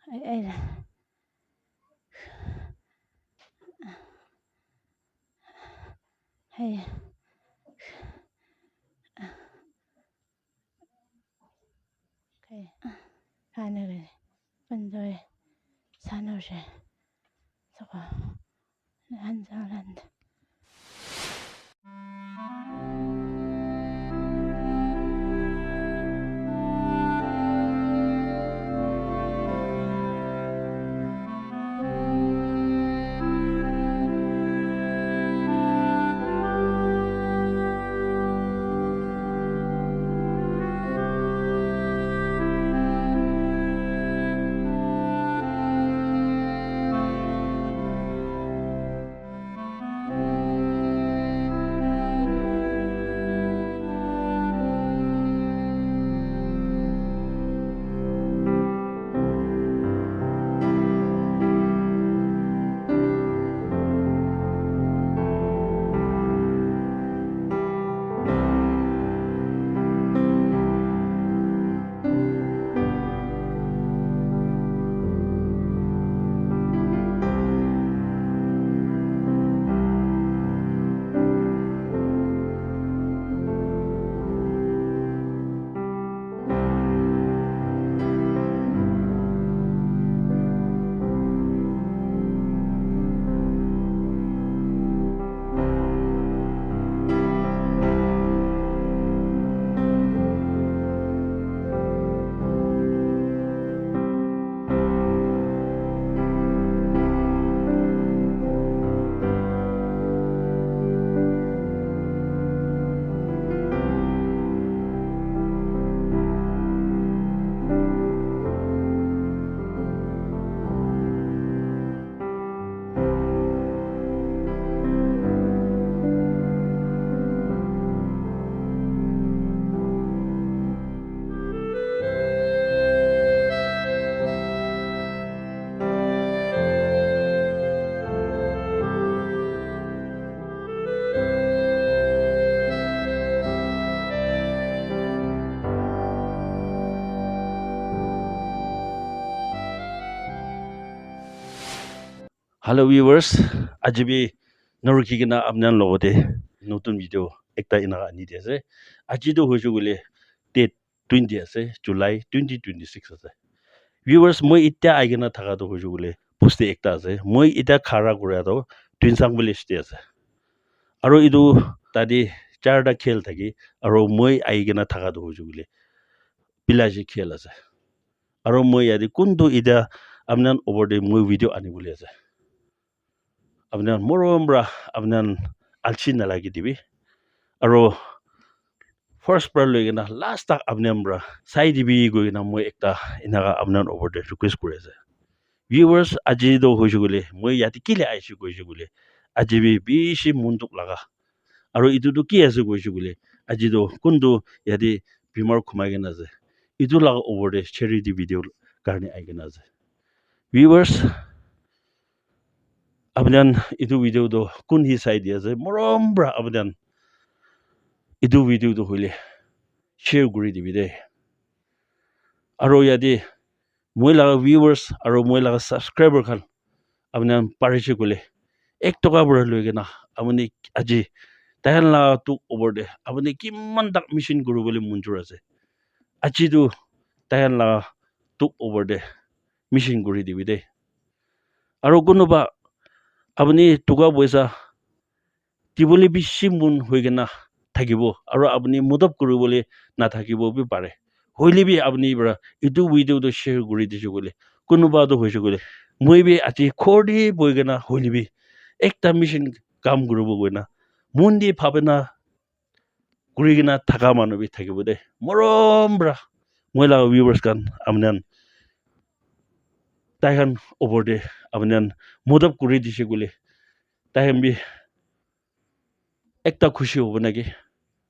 Hey, hey, okay. 하늘을 분도에 산호를 저거 한자란다. Hello viewers, ajibi naruki gina apnan logote notun video ekta inaga ani ase. Aji do hoju gule date 20 ase, July 2026 ase. Viewers moi itya aigena thaga do hoju gule poste ekta ase. Moi ita khara kura do Twinsang village te ase. Aro idu tadi charda khel thaki aro moi aigena thaga do hoju gule pilaji khel ase. Aro moi yadi kundu ida apnan over the moi video ani bole ase. Apnan morombra apnan alchi nalagi dibi aro first pra loigena last tak apnambra sai dibi goina moi ekta inaga apnan over the request kore ase. Viewers aji do hoju gule moi yati kile aishi goju gule aji bi bishi munduk laga aro itu do ki ase goju gule aji do kundu yati bimar khumai gena ase itu laga over the cherry di video karne aigena ase. Viewers apnan itu video do kun hi sai dia ase morombra apnan itu video do hole share guri dibi de aro yadi moi laga viewers aro moi laga subscriber khan apnan pariche gule 1 toka bura loigena apni aji tahan la tu over de apni kimman dak mission guru bole munjur ase aji du tahan la tu over de mission guri dibi de aro kunuba apni tuga boisa tibuli bishi mun hoigena থাকিব আৰু আপুনি মুদব কৰিবলৈ নাথাকিব B পাৰে হইলি B আপুনি বৰা ইটো video তো শেয়াৰ কৰি দিছো গলে কোনোবাটো হৈছে গলে মই বি আজি খৰদি বইগনা হইলি বি একটা মিশন কাম কৰিব গইনা মুন্দি ভাবেনা কৰিগনা থাকা মানুহ বি থাকিব দে মৰম ব্ৰা মই লা ভিউয়াৰ্স কান আমনান তাইখান ওভাৰ দে আমনান মুদব কৰি দিছে গলে তাইখান বি একটা খুশি হ'ব নাকি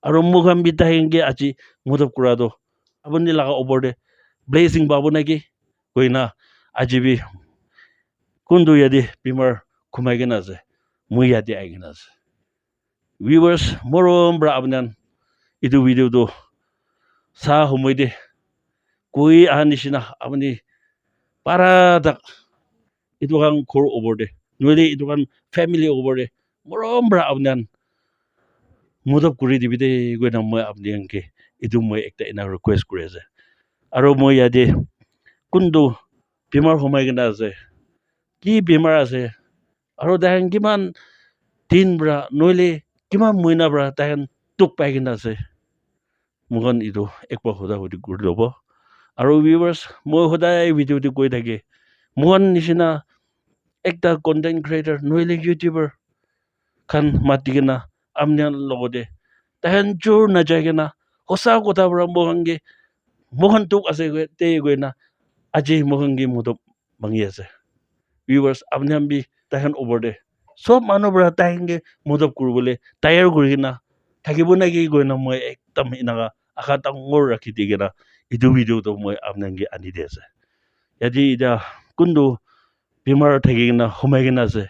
আৰু মুখাম বিতাহেঙ্গে আজি মুদব কুৰাটো আপুনি লাগা ওভাৰ দে ব্লেসিং পাব নাকি কইনা আজি বি কোনটো ইয়াদি বিমাৰ খুমাই গেনা আছে মই ইয়াদি আই গেনা আছে ভিউয়াৰ্স মৰম ব্ৰা আপোনান ইটো ভিডিওটো সা সময় দে কৈ আহা নিচিনা আপুনি para dak itu kan core over de nuile itu kan family over de morom bra abnan modop kuri dibide go na moi abdian ke itu moi ekta ina request kuri ase aro moi yade kundu bimar homai gina ase ki bimar ase aro dahan kiman tin bra noile kiman muina bra dahan tuk pai gina ase mugan itu ekba hoda hodi kuri lobo aro viewers moi hodai video di koi thake mugan nishina ekta content creator noile youtuber kan matigena amnian logode dahan jur na jagena hosa kota bra mohange mohan tuk ase go te go na aje mohange modop mangi ase viewers amniam bi dahan over de sob manu bra dahange modop kurubole tayar kurigena থাকিব নাকি গৈ না মই একদম ইনাga আশা ডাঙৰ ৰাখি দিগেনা ইটো ভিডিঅ'টো মই আপোনালোকে আনি দি আছে ইয়াতে এতিয়া কোনটো বেমাৰ থাকি কিনা সোমাই কিনা আছে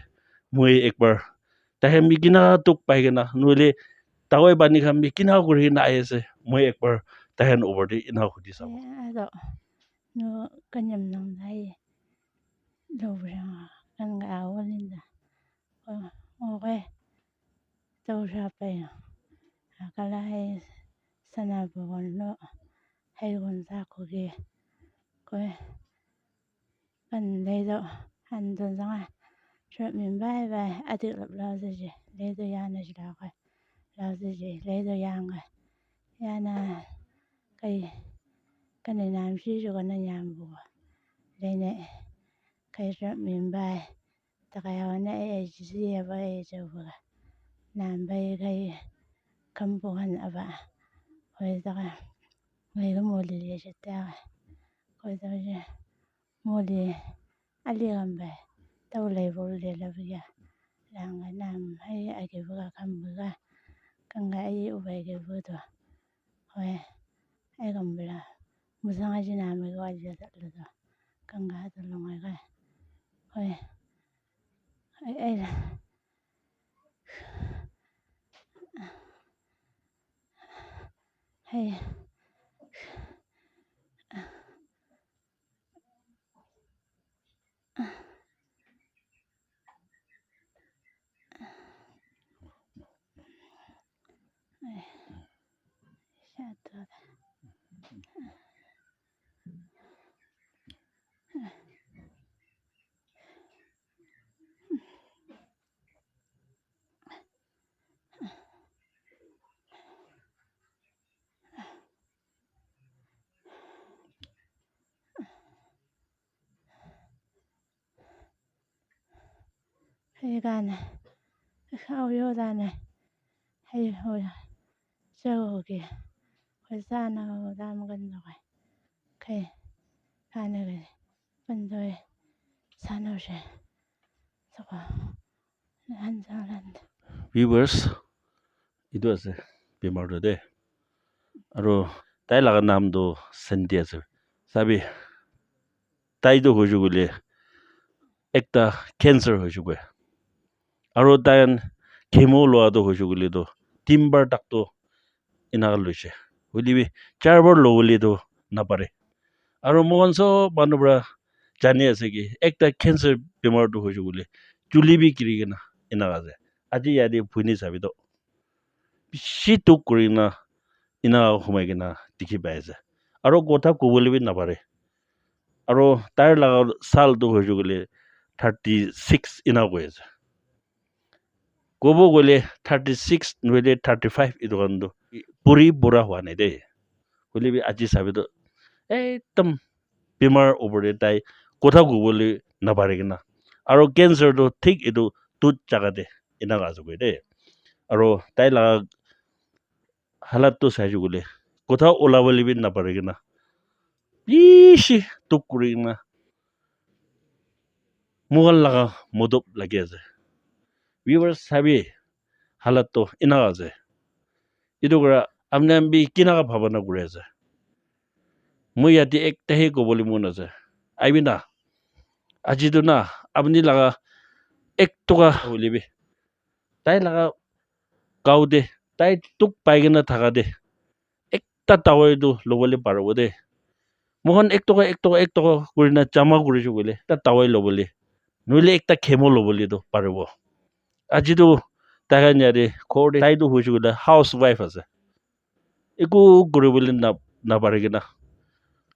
মই একবাৰ তাহে আমি কিনা তোক পাই কিনা নহ'লে তাৱৈ বানি খামি কিনা কৰি কিনা আহি আছে মই একবাৰ তাহেন অভাৰ দি ইনা সুধি চাব ado no kanyam nang dai lo bra kan ga awalinda okay to sha pa ya kala hai sana bon no hai gon sa ko ge ko kan dai do han don sang a chuyện mình bay về à tự lập lao gì lấy tôi ya này chỉ đạo coi lao gì lấy tôi ya rồi ya na cái này làm gì rồi còn này làm bùa đây này cái chuyện mình bay ta cái họ này chỉ là bay cho vừa làm bay cái cầm bùa hành à bà rồi ta cái người có mua lì cho ta rồi ta cái mua lì ăn lì làm bay tao lấy vô lì là bây giờ là người làm hay ai cái vừa cầm vừa cần cái yêu về cái vừa thôi rồi ai cầm bữa mua sang cái gì làm mới gọi là thật là thôi cần cái thật là ngoài cái rồi ai là hay sao thôi hay cái này khao vô ra này hay hồi sơ kìa hồi xa nào ra một gần rồi cái này phần rồi xa nào sẽ sao ăn sao ăn viewers itu ase bemar do de aro tai laga nam do sendi ase sabi tai do hoju gule ekta cancer hoju go aro dayan chemo loa do hoju gule do timbar tak to inagal loise hulibi charbar lo gule do na pare aro mon so manubra jani ase ki ekta cancer bemar do hoju gule julibi kirigena inaga ase aji yadi phuni sabi do bishi tuk kurina ina humai gena dikhi pai ase aro kotha kobole bi napare aro tar laga sal do hoju gule 36 ina koi ase kobo gole 36 noile 35 itu kan do puri bura hwa nei de holi bi aji sabi do ekdam bimar over tai kotha kobole napare gena aro cancer do thik itu tut jaga de ina ga asu de aro tai laga halat to saiju gule kotha olabole bi napare gena bishi tuk kurina mugal laga modop lagi ase viewers sabi halat to ina ase itu kora amne ambi kina ka bhabana kure ase moi yati ek tehe ko boli mon ase aibina aji to na apni laga ek toka holibi tai laga kaude tai tuk paigena thaka de ekta tawai do lobole parbo de mohon ek toka kurina chama kurisu kule ta tawai loboli noile ekta khemo loboli do paribo aji tu taga nyare khorde tai tu hoisu kule housewife ase eku kuribole na parigina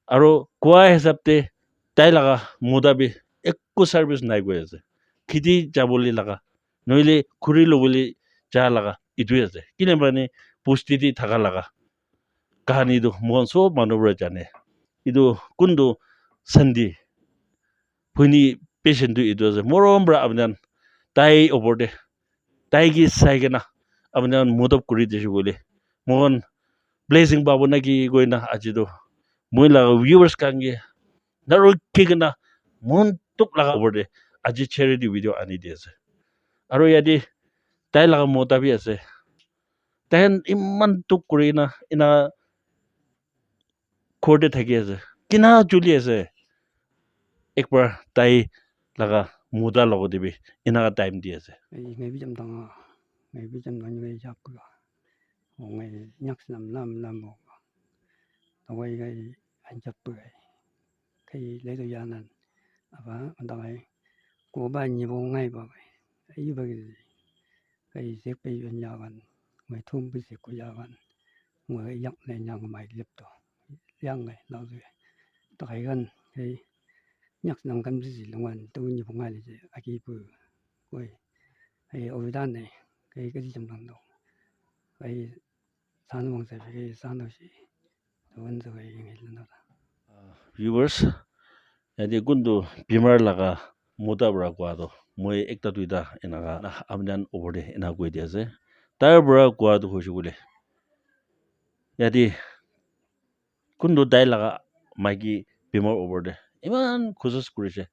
aro koa hisabte tai laga moda bi ekku service nai goi ase khiti jaboli laga noile khuri loboli ja laga itui ase kine bani pustiti thaga laga kahani du mon so manubra jane idu kundu sandi phuni patient du idu ase morombra abnan tai oborde tai gi saigena abnan modop kuri desu bole mon blessing babona ki goina ajido moila viewers kange naro kigena mon tuk laga oborde aji charity video ani diase aro yadi tai laga mota bi ase tahen iman tuk kurina ina khorde thaki ase kina juli ase ekbar tai laga muda logo dibi ina time di ase ngai bi jam dang ngai jak ku ngai nyak nam mo tawai gai an jap pu kai le do yanan apa andai ko ba ni bo ngai ba ai ba kai se pe yan ya ban ngai thum bi se ko ya ban ngai yak ne nyang mai lip to yang ngai na du ta kai gan kai nyak nam kan bi longan tu ni bo ngai le a ki pu koi ai o dan ne kai cái gì jam dang do kai san mong se kai san do si 원 저거 이게 된다. viewers yadi kundu bimar laga muda bra kwado moi ekta duida enaga na amdan oborde ena koi dia ase tar bra kwado hoisu gule yadi kundu dai laga magi bimar oborde iman khusus kurise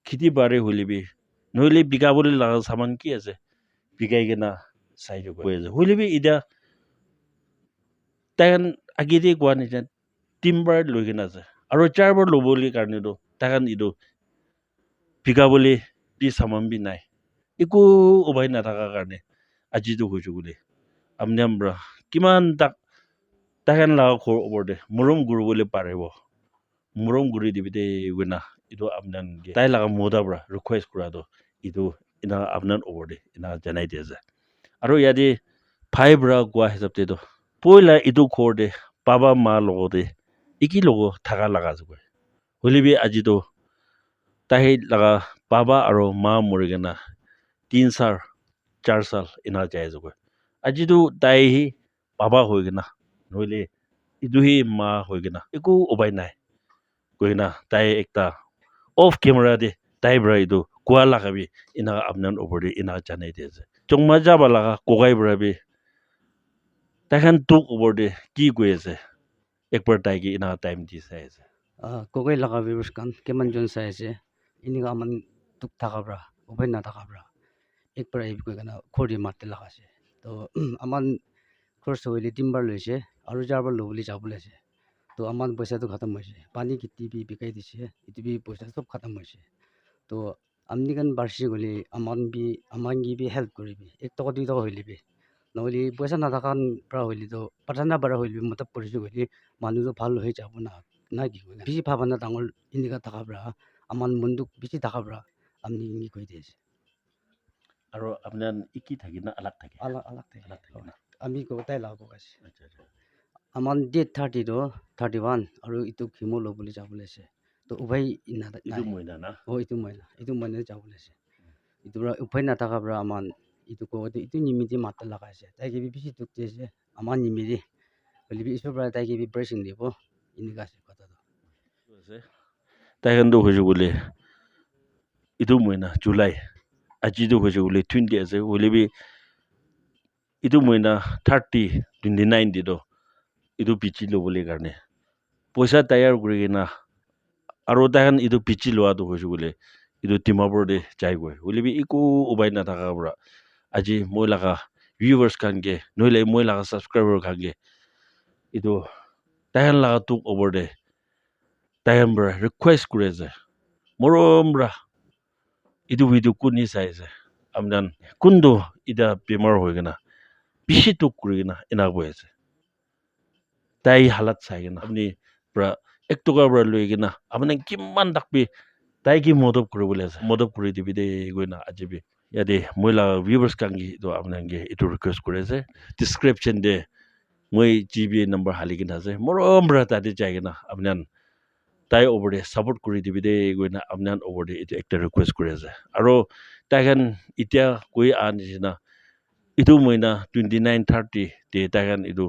khiti bare hulibi noile bigabole laga saman ki ase bigai gena sai jo koi ase hulibi ida tagan agide kwani jan timber logina ase aro charbar loboli karne do tagan ido bigabole bi saman bi nai iku obai na thaka karne aji do hoisu gule amnyam bra kiman tak tagan laga khor oborde murum guru bole parebo murum guri dibide wina ido amnan ge tai laga moda bra request kura do ido ina amnan oborde ina janai dia ase aro yadi phai bra gwa hisabte do poila idu khorde baba ma logo de iki logo thaka laga ase koi holibi aji do tahi laga baba aro ma morigena 3 sal 4 sal ina jai ase koi aji do tai hi baba hoigena noile idu hi ma hoigena iku obai nai koina tai ekta off camera de tai bra idu kwa laga bi ina amnan oborde ina janai de ase chongma jaba laga kogai bra bi tahan tuk oborde ki koi ase ekbar tai gi ina time di sai ase kogai laga virus kan keman jon sai se ini ga man tuk thaka bra obai na thaka bra ek par ai ko kana khori matte laga se to aman khor so ile timber loise aru jarbar lobuli jabule se to aman paisa to khatam hoise pani ki tv bikai dise itu bi paisa sob khatam hoise to amni kan barsi gole aman gi bi help koribi ek to dui to hoile bi নহলে পয়সা না থাকার পৰা হইলে তো পাঠানা পৰা হইলে মত পৰিছো হইলে মানুহ তো ভাল হৈ যাব না না কি কয় বেছি ভাবনা ডাঙৰ ইনিকা থাকা পৰা আমাৰ মনটো বেছি থাকা পৰা আমি ই কৈ দিছে aro amnan iki thaki na alag thaki থাকে আমি গোটাই লাভ আছে আমাৰ ডেট 30 তো 31 আৰু ইটো খিমো লবলৈ যাব লৈছে তো উভয় ইনা idu moina na ইটো মইনা যাব লৈছে ইটো উভয় না থাকা পৰা আমাৰ itu ko itu nimiti mata laga se tai ge bi bisi tuk se ama nimiri oli bi iso bra tai ge bi brushing debo ini ga se kota do ase tai kan do hoju gule idu moina july aji do hoju gule 20 ase hole bi idu moina 30 29 di do idu pichi lo bole karne poisa tayar kuri na aro tahan idu pichi loa do hoju gule idu timabur de jai goi hole bi iku ubai na thaka bra aji moi laga viewers kan ge noile moi laga subscriber kan ge idu tahan laga tuk over de tahan bra request kure je morom bra idu video kuni sai je amdan kundo ida bimar hoigena bishi tuk kuri na ina boye je tai halat sai na apni bra একটকা পৰা লৈ কিনা আপুনি কিমান ডাকবি তাইকি মদত কৰিবলৈ আছে মদত কৰি দিবি দেই গৈ না আজিবি ইয়াতে মই লা ভিউৱাৰ্ছ কাংগি তো আপোনাকে এইটো ৰিকুৱেষ্ট কৰি আছে ডিছক্ৰিপশ্যন দে মই জিবি নম্বৰ হালি কিনা আছে মৰম পৰা তাতে যাই কিনা আপোনাৰ তাই ওপৰ দে ছাপোৰ্ট কৰি দিবি দেই গৈ না আপোনাৰ ওপৰ দে এইটো একটা ৰিকুৱেষ্ট কৰি আছে আৰু তাইখন এতিয়া কৈ নিচিনা এইটো মহিনা 29-30 দে তাইখন এইটো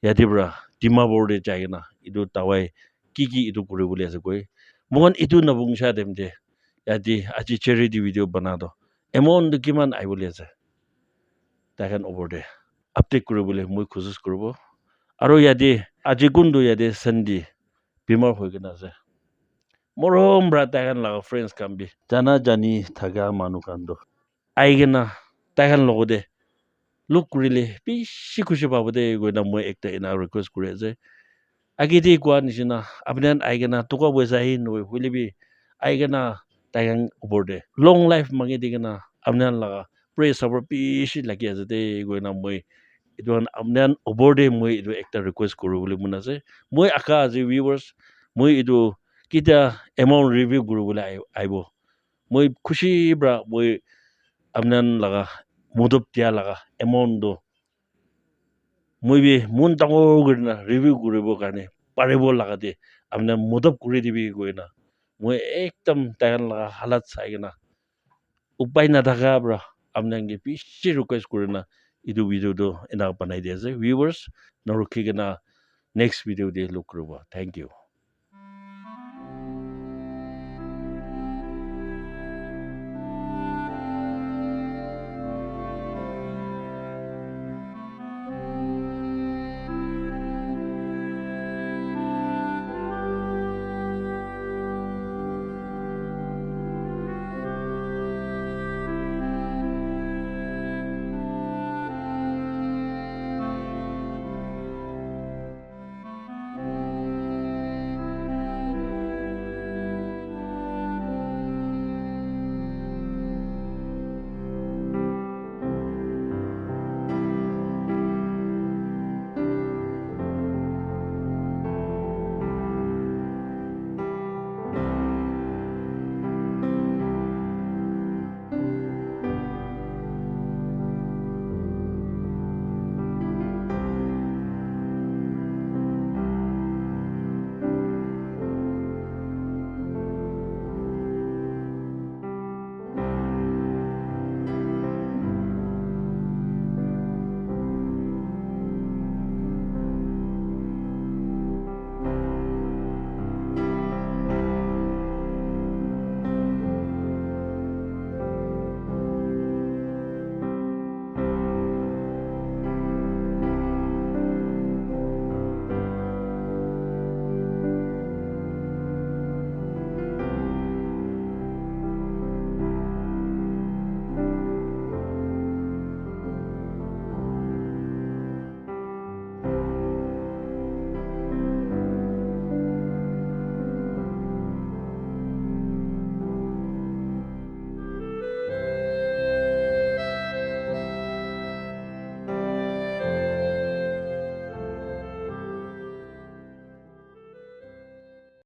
ইয়াতে পৰা ডিমাপুৰতে যাই কিনা এইটো টাৱাই কি এইটো কৰিবলৈ আছে কৈ মই এইটো নবংচা দেম দে ইয়াতে আজি চেৰিটি ভিডিঅ' বনাটো এমাউণ্টটো কিমান আহিবলৈ আছে তাইখন ওপৰ দে আপডেট কৰিবলৈ মই কোচিছ কৰিব আৰু ইয়াতে আজি কোনটো ইয়াতে চানডে বেমাৰ হৈ কিনে আছে মৰম পৰা তাইখন লগা ফ্ৰেণ্ডছ কামবি জানা জানি থাকা মানুহ কান্দো আহি কিনা তাইখন লগতে লোক কৰিলে বেছি খুচি পাব দেই গৈ না মই একটা এনা ৰিকুৱেষ্ট কৰি আছে আগেতে কোৱা নিচিনা আপোনাৰ আহি কিনা টকা পইচা আহি নৈ বুলিবি আহি কিনা তাইখন ওপৰ দে লং লাইফ মাগি দি কিনা আপোনাৰ লগা প্ৰে চাবৰ বেছি লাগি আছে দেই গৈ না মই এইটো আপোনাৰ ওপৰ দে মই এইটো একটা ৰিকুৱেষ্ট কৰোঁ বুলি মন আছে মই আশা আজি ভিউৱাৰ্ছ মই এইটো কেতিয়া এমাউণ্ট ৰিভিউ কৰিবলৈ আহিব মই খুচি পৰা মই আপোনাৰ লগা মদত দিয়া লগা এমাউণ্টটো মই বি মন ডাঙৰ কৰি না ৰিভিউ কৰিবৰ কাৰণে পাৰিব লগাতে আপোনাৰ মদত কৰি দিবি গৈ না মই একদম তাইখন লগা হালাত চাই কিনা উপায় নাথাকা পৰা আপোনাক বেছি ৰিকুৱেষ্ট কৰি না এইটো ভিডিঅ'টো এনেকুৱা বনাই দি আছে ভিউৱাৰ্ছ নৰখি কিনা নেক্সট ভিডিঅ' দি লগ কৰিব থেংক ইউ